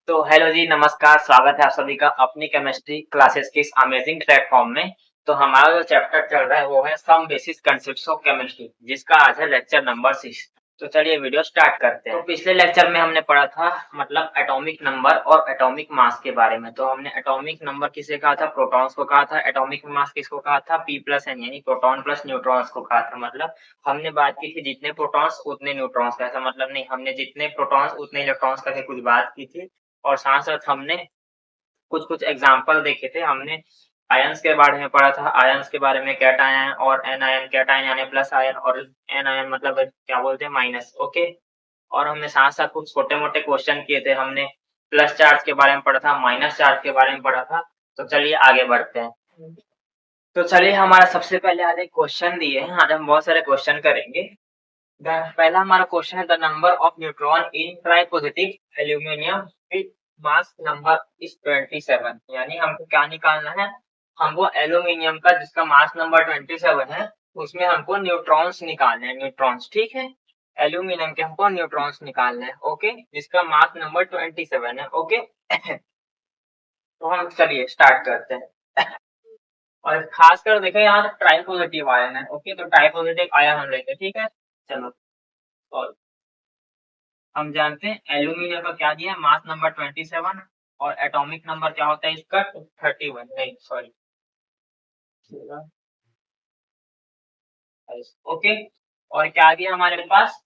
तो हेलो जी, नमस्कार, स्वागत है आप सभी का अपनी केमिस्ट्री क्लासेस के इस अमेजिंग प्लेटफॉर्म में। तो हमारा जो चैप्टर चल रहा है वो है some basic concepts of chemistry, जिसका आज है लेक्चर नंबर 6। तो चलिए वीडियो स्टार्ट करते हैं। तो पिछले लेक्चर में हमने पढ़ा था मतलब एटॉमिक नंबर और एटॉमिक मास के बारे में। तो हमने एटॉमिक नंबर किसे कहा था? प्रोटॉन्स को कहा था। एटॉमिक मास किसको कहा था? P+N यानी प्रोटॉन प्लस न्यूट्रॉन्स को कहा था। मतलब हमने बात की थी जितने प्रोटॉन्स उतने न्यूट्रॉन्स का, ऐसा मतलब नहीं हमने जितने प्रोटॉन्स उतने इलेक्ट्रॉन्स का कुछ बात की थी। और साथ-साथ हमने कुछ-कुछ एग्जांपल देखे थे। हमने आयंस के बारे में पढ़ा था, आयंस के बारे में कैटायन और एनायन, कैटायन यानी प्लस आयन और एनायन मतलब क्या बोलते हैं माइनस, ओके। और हमने साथ-साथ कुछ छोटे-मोटे क्वेश्चन किए थे। हमने प्लस चार्ज के बारे में पढ़ा था, माइनस चार्ज के बारे में पढ़ा था। तो चलिए आगे बढ़ते हैं। तो चलिए हमारा सबसे पहले आज एक क्वेश्चन दिए हैं, आज हम बहुत सारे क्वेश्चन करेंगे। पहला हमारा क्वेश्चन है the number of neutron in try positive aluminium with mass number is 27। यानी हमको क्या निकालना है? हमको एल्यूमिनियम का जिसका मास नंबर 27 है उसमें हमको न्यूट्रॉन्स निकालने हैं, न्यूट्रॉन्स, ठीक है। एल्यूमिनियम के हमको न्यूट्रॉन्स निकालने हैं, ओके, जिसका मास नंबर 27 है, ओके। तो हम चलिए स्टार्ट करते हैं। और खासकर देखें यहाँ ट्राई पॉजिटिव आयन है, ओके। तो ट्राई पॉजिटिव आयन हम लेंगे, ठीक है। चलो, और हम जानते हैं एल्यूमिनियम का क्या दिया है? मास नंबर 27 और एटॉमिक नंबर क्या होता है इसका? 31, नहीं सॉरी, ओके। और क्या दिया हमारे पास?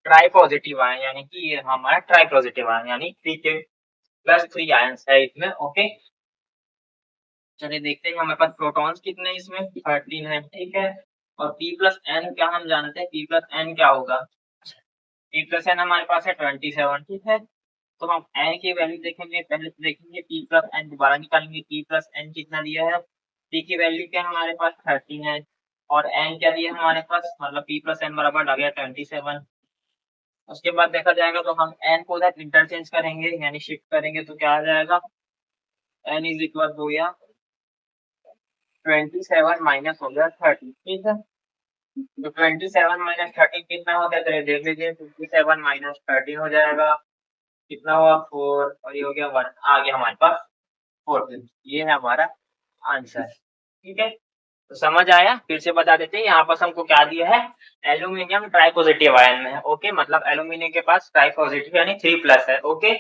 ट्राई पॉजिटिव आयन, यानी कि ये हमारा ट्राई पॉजिटिव आयन यानी 3 आयंस है इसमें, ओके। चलिए देखते हैं हमारे पास प्रोटॉन्स कितने हैं इसमें? 13 है, ठीक है। और P+N क्या हम जानते हैं? P+N क्या होगा? P+N हमारे पास है 27, ठीक है। तो हम n की वैल्यू देखेंगे, पहले तो देखेंगे P+N, दोबारा निकालेंगे P+N कितना दिया है। P की वैल्यू क्या है हमारे पास? 13 है। और n क्या दिया है हमारे पास? मतलब P+N बराबर आ गया 27। उसके बाद देखा जाएगा तो हम n को उधर इंटरचेंज करेंगे यानी शिफ्ट करेंगे तो क्या आ जाएगा? n इज इक्वल हो गया 27 माइनस हो गया 30, ठीक है। तो 27 माइनस 13 कितना होता है? तो देख लीजिए 57 माइनस 13 हो जाएगा, कितना हुआ? 4, और ये हो गया 1, आ गया हमारे पास 14। ये है हमारा आंसर, ठीक है। तो समझ आया? फिर से बता देते हैं, यहाँ पर हमको क्या दिया है? एल्यूमिनियम ट्राई पॉजिटिव आयन में है, ओके। मतलब एल्यूमिनियम के पास ट्राई पॉजिटिव यानी 3+ है, ओके।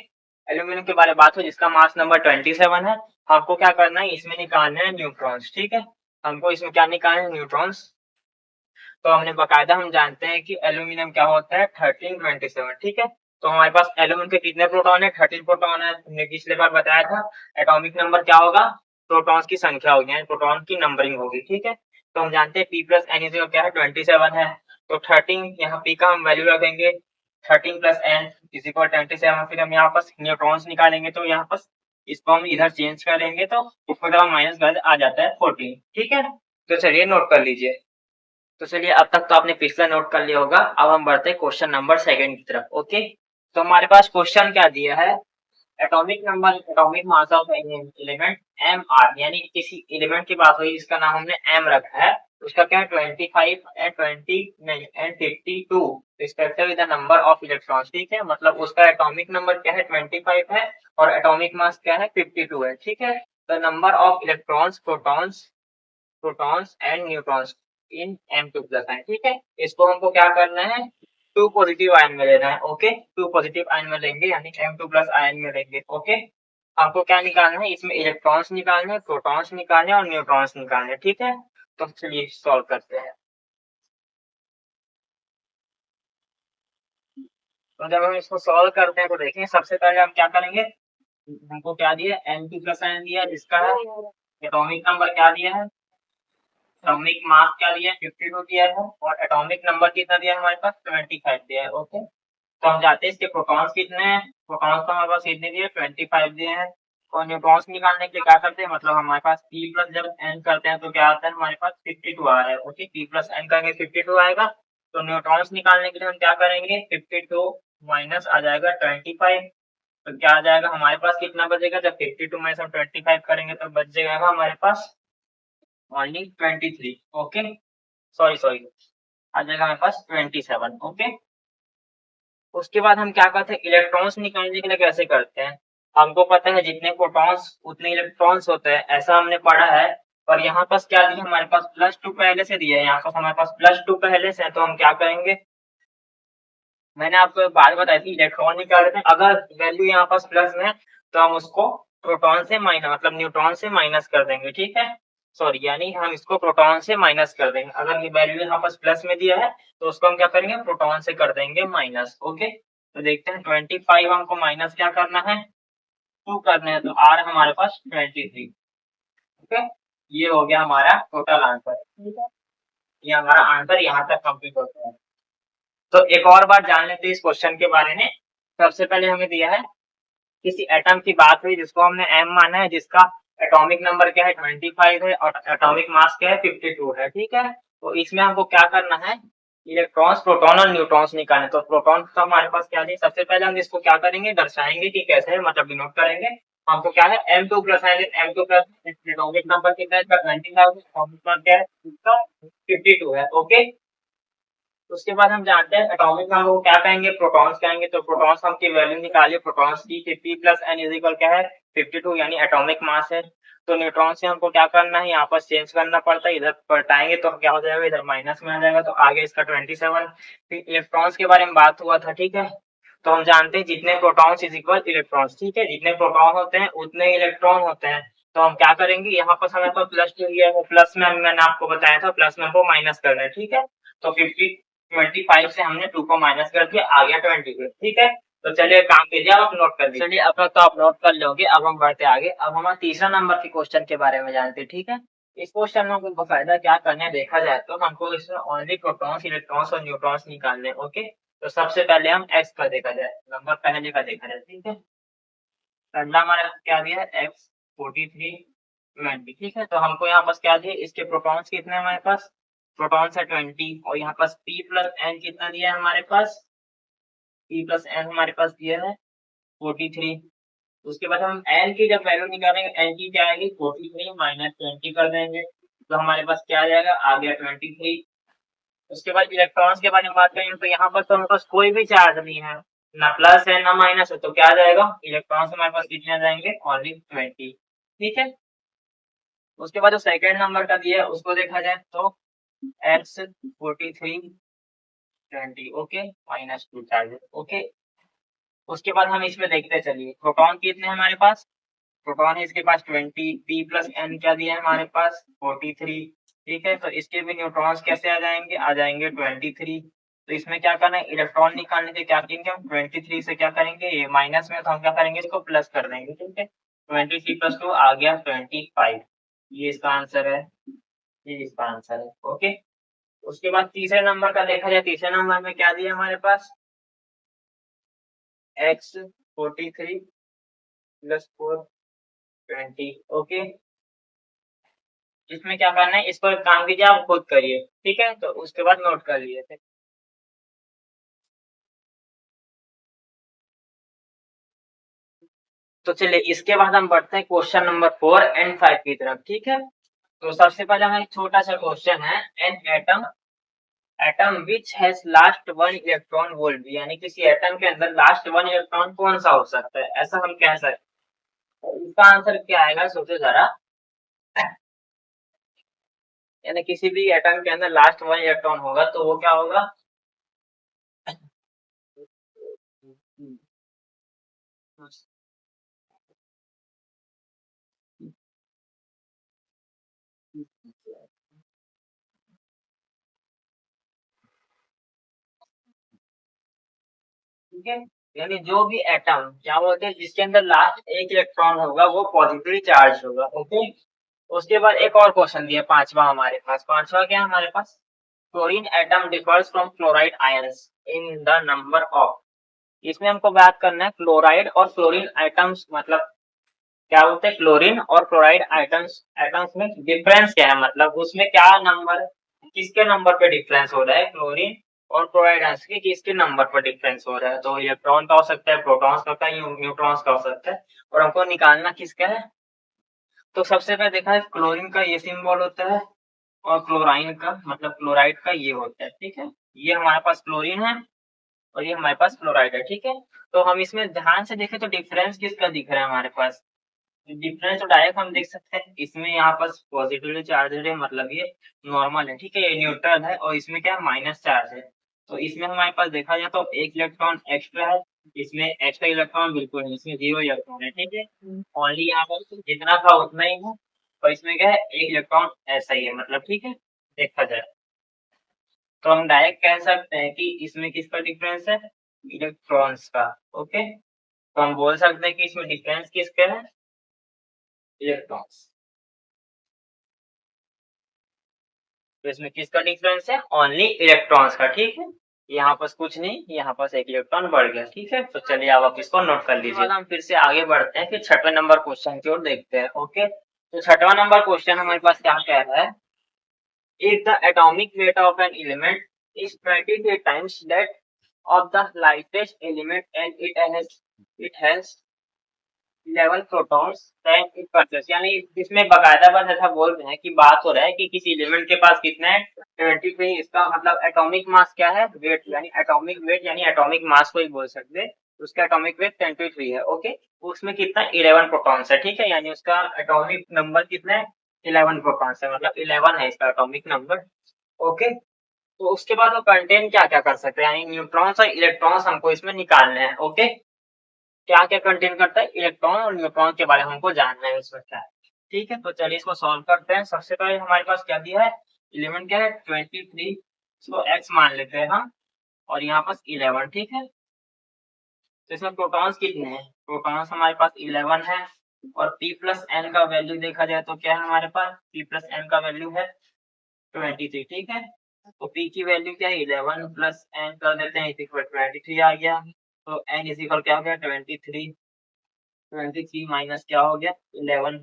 एल्यूमिनियम के बारे में बात हो जिसका मास नंबर 27 है। हमको क्या करना है? इसमें निकालना है न्यूट्रॉन्स, ठीक है। हमको इसमें क्या निकालना है? न्यूट्रॉन्स। तो हमने बकायदा हम जानते हैं कि एल्यूमिनियम क्या होता है? 1327, ठीक है। तो हमारे पास एल्यूमिनियम के कितने प्रोटॉन है? 13 प्रोटॉन है। हमने पिछले बार बताया था एटॉमिक नंबर क्या होगा? प्रोटॉन्स की संख्या होगी यानी प्रोटॉन की नंबरिंग होगी, ठीक है। तो हम जानते हैं P+N क्या है? 27 है। तो 13 यहाँ P का हम वैल्यू रखेंगे 13+N इज इक्वल 27। फिर हम यहाँ पास न्यूट्रॉन्स निकालेंगे तो यहाँ पास इसको हम इधर चेंज करेंगे तो इसको जब हम माइनस कर आ जाता है 14, ठीक है। तो चलिए नोट कर लीजिए। तो चलिए अब तक तो आपने पिछला नोट कर लिया होगा। अब हम बढ़ते हैं क्वेश्चन नंबर 2 की तरफ, ओके। तो हमारे पास क्वेश्चन क्या दिया है? Atomic number, atomic mass of element mr, यानी किसी एलिमेंट की बात हुई जिसका नाम हमने m रखा है। उसका क्या है? 25 एंड 20 नहीं and 52 respectively the number of electrons, ठीक है। मतलब उसका एटॉमिक नंबर क्या है? 25 है और एटॉमिक मास क्या है? 52 है, ठीक है। The number of electrons, protons and neutrons in M2+ ion, ठीक है। इसको हमको क्या करना है? 2 पॉजिटिव आयन में लेना है, ओके। 2 पॉजिटिव आयन में लेंगे यानी M2+ आयन में लेंगे, ओके। हमको क्या निकालना है? इसमें इलेक्ट्रॉन्स निकालने हैं, प्रोटॉन्स निकालने हैं और न्यूट्रॉन्स निकालने हैं, ठीक है। तो चलिए सॉल्व करते हैं। तो जब हम इसको सॉल्व करते हैं तो देखें सबसे पहले हम क्या करेंगे? हमको क्या दिया? M2+ आयन दिया जिसका एटॉमिक नंबर क्या दिया है? एटॉमिक मास क्या दिया है? 52 दिया है। और एटॉमिक नंबर कितना दिया है हमारे पास? 25 दिया है, ओके। तो हम जानते हैं इसके प्रोटॉन्स कितने हैं? प्रोटॉन्स तो हमारे पास कितने दिए? 25 दिए हैं। और न्यूट्रॉन्स निकालने के लिए क्या करते हैं? मतलब हमारे पास P प्लस जब n करते हैं तो क्या आता है? हमारे पास 52 आ रहा है, ओके। P प्लस n करेंगे 52 आएगा। तो न्यूट्रॉन्स निकालने के लिए हम क्या करेंगे? 52 माइनस आ जाएगा 25। तो क्या आ जाएगा हमारे पास? कितना बचेगा? जब 52 माइनस हम 25 करेंगे तो बच जाएगा हमारे पास ओनली 23, ओके। सॉरी आ जाएगा हमारे पास 27, ओके। उसके बाद हम क्या करते हैं? इलेक्ट्रॉन्स निकालने के लिए कैसे करते हैं? हमको पता है जितने प्रोटॉन्स उतने इलेक्ट्रॉन्स होते हैं, ऐसा हमने पढ़ा है। पर यहाँ पास क्या दिया, हमारे पास +2 पहले से दिया है, यहाँ पास हमारे पास +2 पहले से है, तो हम क्या करेंगे, मैंने आपको एक बात बताई थी, इलेक्ट्रॉन निकाल रहे थे, अगर वैल्यू यहाँ पास प्लस में है तो हम उसको प्रोटॉन से माइनस मतलब न्यूट्रॉन से माइनस कर देंगे, ठीक है। सॉरी, यानी हम इसको प्रोटॉन से माइनस कर देंगे। अगर ये वैल्यू यहाँ पास प्लस में दिया है तो उसको हम क्या करेंगे, प्रोटॉन से कर देंगे माइनस। ओके, तो देखते हैं 25 हमको माइनस क्या करना है, 2 करना है, तो आर हमारे पास 23। ओके, ये हो गया हमारा टोटल आंसर, ठीक है। ये हमारा आंसर यहाँ तक कंप्लीट होता है। तो एक और बार जान लेते हैं इस क्वेश्चन के बारे में। सबसे पहले हमें दिया है किसी एटम की बात हुई जिसको हमने एम माना है, जिसका एटॉमिक नंबर क्या है 25 है और एटॉमिक मास क्या है 52 है, ठीक है। तो इसमें हमको क्या करना है, इलेक्ट्रॉन्स प्रोटॉन और न्यूट्रॉन्स निकालने। तो प्रोटॉन तो हमारे पास क्या है, सबसे पहले हम इसको क्या करेंगे, दर्शाएंगे कि कैसे है, मतलब डिनोट करेंगे। हमको क्या है M2 प्लस आएंगे, M2 प्लस एटॉमिक नंबर कितना है, 25 एटॉमिक नंबर क्या है, इसका 52 है। ओके, उसके बाद हम जानते हैं एटॉमिक नंबर को क्या कहेंगे, प्रोटॉन्स कहेंगे। तो प्रोटॉन्स हम की वैल्यू निकालिए, प्रोटॉन्स की 50 प्लस n इज इक्वल क्या है 52, यानी एटॉमिक मास है। तो न्यूट्रॉन से हमको क्या करना है, यहाँ पर चेंज करना पड़ता है, इधर पलटाएंगे तो क्या हो जाएगा, इधर माइनस में आ जाएगा, तो आगे इसका 27। फिर इलेक्ट्रॉन्स के बारे में बात हुआ था, ठीक है। तो हम जानते हैं जितने प्रोटॉन्स इज इक्वल इलेक्ट्रॉन्स, ठीक है, जितने प्रोटॉन होते हैं उतने इलेक्ट्रॉन होते हैं। तो हम क्या करेंगे, यहाँ पर हमें तो +2 दिया है, प्लस में मैंने आपको बताया था प्लस में हमको माइनस करना है, ठीक है। तो 25 से हमने 2 को माइनस कर दिया, आ गया 22, ठीक है। तो चलिए काम कीजिए, आप नोट कर लीजिए। चलिए अब तक तो आप नोट कर लोगे, अब हम बढ़ते आगे। अब हमारा तीसरा नंबर के क्वेश्चन के बारे में जानते हैं, ठीक है। इस क्वेश्चन में हमको फायदा क्या करना है, देखा जाए तो हमको इसमें ओनली प्रोटॉन्स इलेक्ट्रॉन्स और न्यूट्रॉन्स निकालने, ओके। तो सबसे पहले हम एक्स का देखा जाए, नंबर पहले का देखा जाए, ठीक है। पहला हमारा क्या दिया है, एक्स 43 ठीक है। तो हमको यहाँ पास क्या दिया, इसके प्रोटॉन्स कितने हमारे पास, प्रोटॉन्स है 20, और यहाँ पास p प्लस एन कितना दिया है हमारे पास, p प्लस एन हमारे पास दिया है 43। उसके बाद हम n की जब वैल्यू निकालेंगे, n की क्या आएगी 43 माइनस 20 कर देंगे, तो हमारे पास क्या आ जाएगा, आ गया 23। उसके बाद इलेक्ट्रॉन्स के बारे में बात करेंगे, तो यहाँ पर तो हमारे पास कोई भी चार्ज नहीं है, ना प्लस है ना माइनस है, तो क्या आ जाएगा, इलेक्ट्रॉन्स हमारे पास कितने आ जाएंगे, ओनली 20, ठीक है। उसके बाद जो सेकेंड नंबर का दिया है उसको देखा जाए तो एक्स 43 20, ओके, -2 चार्जेस, ओके। उसके बाद हम इसमें देखते चलिए प्रोटॉन कितने हमारे पास, प्रोटॉन है इसके पास 20, p प्लस n क्या दिया है हमारे पास 43, ठीक है। तो इसके भी न्यूट्रॉन्स कैसे आ जाएंगे, आ जाएंगे 23। तो इसमें क्या करना है, इलेक्ट्रॉन निकालने के क्या करेंगे हम, 23 से क्या करेंगे, ये माइनस में तो हम क्या करेंगे, इसको प्लस कर देंगे, ठीक है। 23 + 2 आ गया 25, ये इसका आंसर है, ये इसका आंसर है, ओके। उसके बाद तीसरे नंबर का देखा जाए, तीसरे नंबर में क्या दिया हमारे पास, x 43 + 4 20, ओके। इसमें क्या करना है, इसको एक काम कीजिए, आप खुद करिए, ठीक है। तो उसके बाद नोट कर लीजिए। तो चलिए इसके बाद हम बढ़ते हैं क्वेश्चन नंबर 4 एंड 5 की तरफ, ठीक है। तो सबसे पहले हमारा एक छोटा सा क्वेश्चन है, an atom which has last one electron volt, यानी किसी एटम के अंदर लास्ट वन इलेक्ट्रॉन कौन सा हो सकता है, ऐसा हम कह सकते हैं। तो इसका आंसर क्या आएगा, सोचो जरा, यानी किसी भी एटम के अंदर लास्ट वन इलेक्ट्रॉन होगा तो वो क्या होगा, ठीक है। यानी जो भी एटम क्या बोलते हैं जिसके अंदर लास्ट एक इलेक्ट्रॉन होगा वो पॉजिटिवली चार्ज होगा, ओके। उसके बाद एक और क्वेश्चन दिया पांचवा हमारे पास, पांचवा क्या है हमारे पास, chlorine atom differs from chloride ions in the number of, इसमें हमको बात करना है क्लोराइड और क्लोरीन आइटम्स, मतलब क्या होते हैं क्लोरीन और क्लोराइड आइटम्स, एटम्स में डिफरेंस क्या है, मतलब उसमें क्या नंबर, किसके नंबर पे डिफरेंस हो रहा है, क्लोरीन और क्लोराइड आइटम्स के किसके नंबर पर डिफरेंस हो रहा है। तो इलेक्ट्रॉन का हो सकता है, प्रोटॉन्स का होता है, न्यूट्रॉन्स का हो सकता है, और हमको निकालना किसका है। तो सबसे पहले देखा है क्लोरीन का ये सिंबल होता है, और क्लोराइन का मतलब क्लोराइड का ये होता है, ठीक है। ये हमारे पास क्लोरीन है और ये हमारे पास क्लोराइड है, ठीक है। तो हम इसमें ध्यान से देखें तो डिफरेंस किसका दिख रहा है हमारे पास, डिफरेंस तो डायरेक्ट हम देख सकते हैं, इसमें यहाँ पास पॉजिटिवली चार्ज है, मतलब ये नॉर्मल है, ठीक है, ये न्यूट्रल है, और इसमें क्या माइनस चार्ज है। तो इसमें हमारे पास देखा जाए तो एक इलेक्ट्रॉन एक्स्ट्रा है, इसमें एक्स्ट्रा इलेक्ट्रॉन बिल्कुल नहीं, इसमें 0 इलेक्ट्रॉन है, ठीक है। ओनली यहाँ पर जितना था उतना ही है, और इसमें क्या है एक इलेक्ट्रॉन ऐसा ही है, मतलब ठीक है, देखा जाए तो हम डायरेक्ट कह सकते हैं कि इसमें किसका डिफरेंस है, इलेक्ट्रॉन्स का। ओके, तो हम बोल सकते हैं कि इसमें डिफरेंस किसका है, इलेक्ट्रॉन्स। तो इसमें किसका डिफरेंस है, ओनली इलेक्ट्रॉन्स का, ठीक है। यहाँ पास कुछ नहीं, यहाँ पास एक इलेक्ट्रॉन बढ़ गया, ठीक है। तो चलिए आप इसको नोट कर लीजिए। हम फिर से आगे बढ़ते हैं, फिर छठवें नंबर क्वेश्चन की ओर देखते हैं। ओके, तो छठवां नंबर क्वेश्चन हमारे पास क्या कह रहा है, if the atomic weight of an element is 23 times that of the lightest element and it has 11 protons then it possesses, यानी इसमें बकायदा बस ऐसा बोल रहे हैं कि बात हो रहा है कि किसी एलिमेंट के पास कितना है 23, इसका मतलब एटॉमिक मास क्या है, वेट, यानी एटॉमिक वेट यानी एटॉमिक मास को ही बोल सकते हैं। उसका एटॉमिक वेट 23 है, ओके। उसमें कितना 11 प्रोटॉन्स है, ठीक है, यानी उसका एटॉमिक नंबर कितना है 11 प्रोटॉन्स है, मतलब 11 है इसका एटॉमिक नंबर, ओके। तो उसके बाद वो कंटेन क्या क्या कर सकते हैं, यानी न्यूट्रॉन्स और इलेक्ट्रॉन्स हमको इसमें निकालने हैं, ओके। क्या क्या कंटेन करता है, इलेक्ट्रॉन और न्यूट्रॉन के बारे में हमको जानना है इसमें क्या है, ठीक है। तो चलिए इसको सॉल्व करते हैं। सबसे पहले हमारे पास क्या दिया है, एलिमेंट क्या है 23, इसको x मान लेते हैं हम, और यहाँ पास 11, ठीक है। तो इसमें प्रोटॉन्स कितने हैं, प्रोटॉन्स हमारे पास 11 है, और p प्लस एन का वैल्यू देखा जाए तो क्या है हमारे पास, p प्लस एन का वैल्यू है 23, ठीक है। तो p की वैल्यू क्या है 11 प्लस n कर देते हैं, इज इक्वल 23 आ गया। तो n इज इक्वल क्या हो गया 23, 23 माइनस क्या हो गया 11,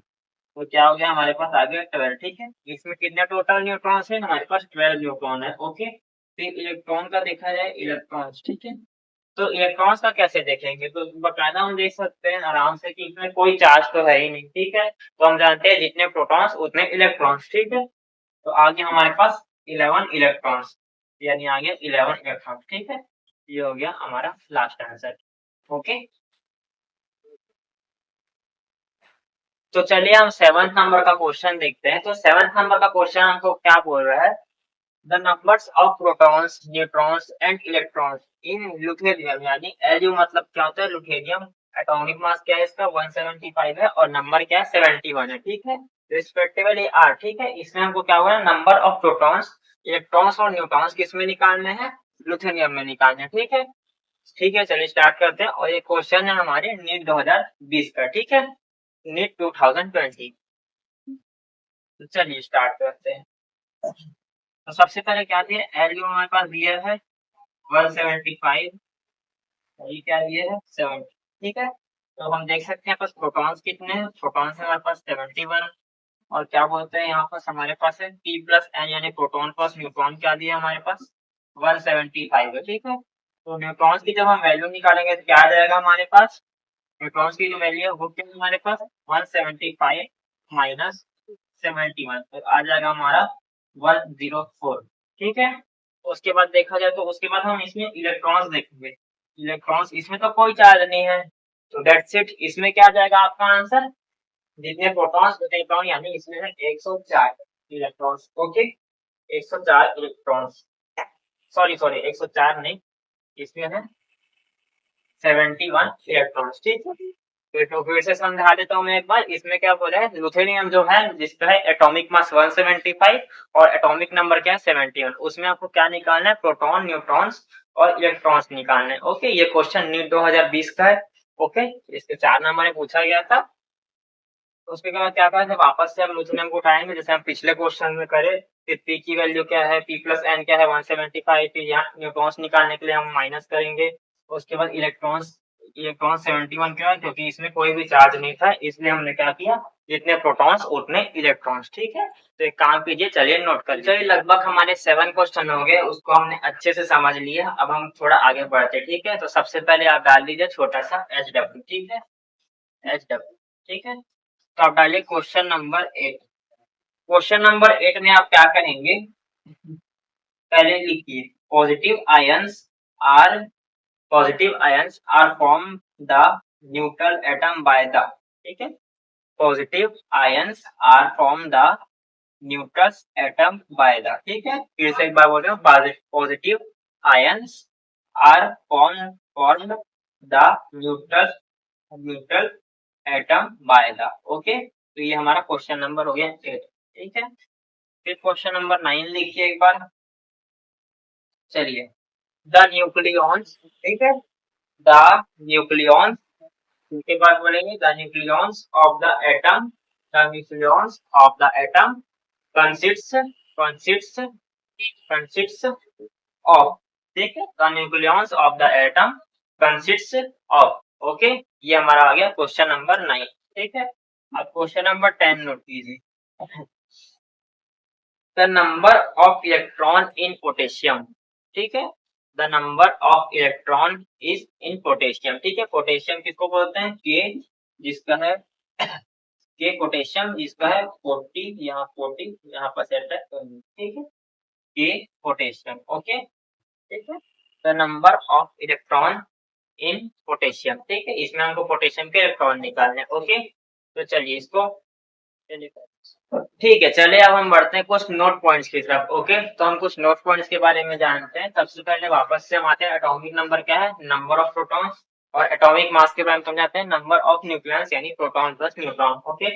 तो क्या हो गया हमारे पास आ गया 12, ठीक है। इसमें कितने टोटल न्यूट्रॉन्स है, हमारे पास 12 न्यूट्रॉन है, ओके। फिर इलेक्ट्रॉन का देखा जाए इलेक्ट्रॉन्स, ठीक है। तो इलेक्ट्रॉन्स का कैसे देखेंगे, तो बकायदा हम देख सकते हैं आराम से कि इसमें कोई चार्ज तो है ही नहीं, ठीक है। तो हम जानते हैं जितने प्रोटॉन्स उतने इलेक्ट्रॉन्स, ठीक है। तो आगे हमारे पास 11 इलेक्ट्रॉन्स, यानी आ गया 11 इलेक्ट्रॉन्स, ठीक है। ये हो गया हमारा लास्ट आंसर, ओके। तो चलिए हम 7th नंबर का क्वेश्चन देखते हैं। तो 7th नंबर का क्वेश्चन हमको क्या बोल रहा है, the numbers of protons neutrons and electrons in lutetium, यानी एलयू मतलब क्या होता है ल्यूथेरियम, एटॉमिक मास क्या है इसका 175 है, और नंबर क्या है 71 है, ठीक है। रिस्पेक्टिवली आर, ठीक है। इसमें हमको क्या हुआ है, नंबर ऑफ प्रोटॉन्स इलेक्ट्रॉन्स और न्यूट्रॉन्स किस में निकालने हैं, ल्यूथेरियम में निकालने हैं, ठीक है। ठीक है, चलिए स्टार्ट करते हैं। और ये क्वेश्चन है हमारे नीट 2020 का, ठीक है, नीट 2020। तो चलिए स्टार्ट करते हैं। तो सबसे पहले क्या दिया, एलयू हमारे पास दिया है 175, और ये क्या दिया है 70, ठीक है। तो हम देख सकते हैं पास प्रोटॉन्स कितने हैं, प्रोटॉन्स हमारे पास 71, और क्या बोलते हैं यहाँ पास हमारे पास है p प्लस एन, यानी प्रोटॉन प्लस न्यूट्रॉन क्या दिया हमारे पास 175 है, ठीक है। तो न्यूट्रॉन्स की जब हम वैल्यू निकालेंगे तो क्या आ जाएगा हमारे पास, न्यूट्रॉन्स की जो वैल्यू है वो क्या है हमारे पास 175 माइनस 71, तो आ जाएगा हमारा 104, ठीक है। उसके बाद देखा जाए तो उसके बाद हम इसमें इलेक्ट्रॉन्स देखेंगे, इलेक्ट्रॉन्स इसमें तो कोई चार्ज नहीं है, तो दैट्स इट। इसमें क्या जाएगा आपका आंसर, जितने प्रोटॉन्स उतने इलेक्ट्रॉन, यानी इसमें है 104 electrons, okay. 104 electrons, sorry sorry 104 नहीं, इसमें है 71 इलेक्ट्रॉन्स, ठीक है। तो फिर से समझा देता हूँ मैं एक बार, इसमें क्या बोला है, लुथेनियम जो है जिसका है एटॉमिक मास 175 और एटॉमिक नंबर क्या है 71, उसमें आपको क्या निकालना है, प्रोटॉन न्यूट्रॉन्स और इलेक्ट्रॉन्स निकालने हैं, ओके। ये क्वेश्चन नीट 2020 का है, ओके। इसके 4 नंबर में पूछा गया था। तो उसके बाद क्या करें, वापस से हम लुथेनियम को उठाएंगे जैसे हम पिछले क्वेश्चन में करे। फिर पी की वैल्यू क्या है, पी प्लस एन क्या है 175, फिर यहाँ न्यूट्रॉन्स निकालने के लिए हम माइनस करेंगे। उसके बाद इलेक्ट्रॉन्स, इलेक्ट्रॉन 71 क्यों है, क्योंकि इसमें कोई भी चार्ज नहीं था, इसलिए हमने क्या किया, जितने प्रोटॉन्स उतने इलेक्ट्रॉन्स, ठीक है। तो एक काम कीजिए, चलिए नोट कर, चलिए लगभग हमारे 7 क्वेश्चन हो गए, उसको हमने अच्छे से समझ लिया। अब हम थोड़ा आगे बढ़ते, ठीक है। तो सबसे पहले आप डाल दीजिए छोटा सा HW, ठीक है, HW, ठीक है। तो आप डालिए क्वेश्चन नंबर 8। क्वेश्चन नंबर 8 में आप क्या करेंगे, पहले लिखिए positive ions are positive ions are form the neutral atom by the, ठीक है, positive ions are form the neutral atom by the, ठीक है, फिर से एक बार बोल रहे हो, positive ions are form the neutral atom by the, okay. तो ये हमारा क्वेश्चन नंबर हो गया 8, ठीक है। फिर क्वेश्चन नंबर 9 लिखिए एक बार, चलिए। द न्यूक्लियॉन्स, ठीक है, द न्यूक्लियॉन्स, उसके बाद बोलेंगे the nucleons of the atom, the nucleons of the atom consists of, ठीक है, the nucleons of the atom consists of, okay. ये हमारा आ गया क्वेश्चन नंबर 9, ठीक है। अब क्वेश्चन नंबर 10 नोट कीजिए। The number of electron in potassium, ठीक है, the number of electron is in potassium, ठीक है। पोटेशियम किसको बोलते हैं, के, जिसका है के पोटेशियम, जिसका है 40, यहाँ 40 यहाँ पर सेट है, ठीक है, के पोटेशियम, ओके, ठीक है। The number of electron in potassium, ठीक है, इसमें हमको पोटेशियम के इलेक्ट्रॉन निकालने, ओके। तो चलिए इसको, ठीक है, चलिए अब हम बढ़ते हैं कुछ नोट पॉइंट्स की तरफ, ओके। तो हम कुछ नोट पॉइंट्स के बारे में जानते हैं। सबसे पहले वापस से हम आते हैं, एटॉमिक नंबर क्या है, नंबर ऑफ प्रोटॉन्स, और एटॉमिक मास के बारे में समझाते हैं, नंबर ऑफ न्यूक्लियस यानी प्रोटॉन प्लस न्यूट्रॉन, ओके।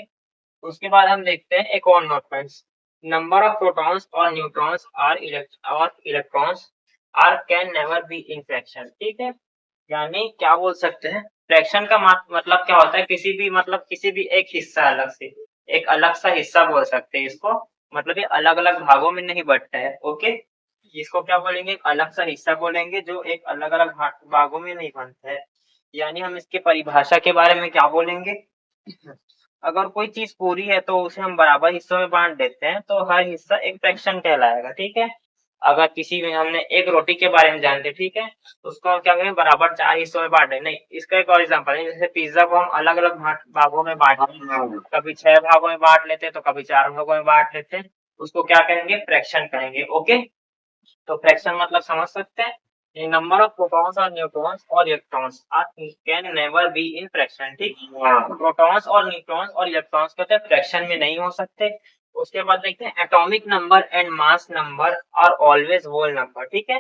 उसके बाद हम देखते हैं एक और note points, number of protons और न्यूट्रॉन्स और electrons are can never be in fraction, ठीक है। यानी क्या बोल सकते हैं, फ्रैक्शन का मतलब क्या होता है, किसी भी एक हिस्सा अलग से, एक अलग सा हिस्सा बोल सकते हैं इसको, मतलब ये अलग अलग भागों में नहीं बटता है, ओके। इसको क्या बोलेंगे, अलग सा हिस्सा बोलेंगे जो एक अलग अलग भागों में नहीं बनता है। यानी हम इसके परिभाषा के बारे में क्या बोलेंगे, अगर कोई चीज पूरी है तो उसे हम बराबर हिस्सों में बांट देते हैं, तो हर हिस्सा एक फ्रैक्शन कहलाएगा, ठीक है। अगर किसी में हमने एक रोटी के बारे में जानते, ठीक है, तो उसको हम क्या करेंगे, बराबर 4 हिस्सों में बांट दें, नहीं, इसका एक और एग्जांपल है, जैसे पिज्जा को हम अलग अलग भागों में बांट, कभी 6 भागों में बांट लेते तो कभी 4 भागों में बांट लेते, उसको क्या कहेंगे, फ्रैक्शन कहेंगे, ओके। तो फ्रैक्शन मतलब समझ सकते हैं, the number of protons or neutrons or electrons are can never be in fraction, ठीक, प्रोटॉन्स और न्यूट्रॉन्स और इलेक्ट्रॉन्स कहते हैं फ्रैक्शन में नहीं हो सकते। उसके बाद देखते हैं atomic number and mass number are always whole number, ठीक है,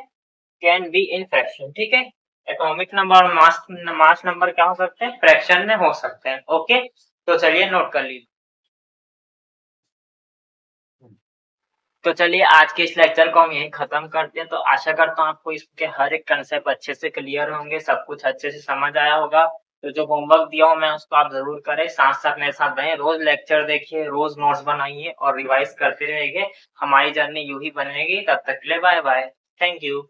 कैन बी इन फ्रैक्शन, ठीक है। एटॉमिक नंबर और मास नंबर क्या हो सकते हैं, फ्रैक्शन में हो सकते हैं, ओके। तो चलिए नोट कर लीजिए। तो चलिए आज के इस लेक्चर को हम यहीं खत्म करते हैं। तो आशा करता हूँ आपको इसके हर एक कंसेप्ट अच्छे से क्लियर होंगे, सब कुछ अच्छे से समझ आया होगा। तो जो होमवर्क दिया हूँ मैं उसको आप जरूर करें, साथ साथ मेरे साथ रहें, रोज लेक्चर देखिए, रोज नोट्स बनाइए और रिवाइज करते रहिए। हमारी जर्नी यूं ही बनेगी, तब तक के लिए बाय बाय, थैंक यू।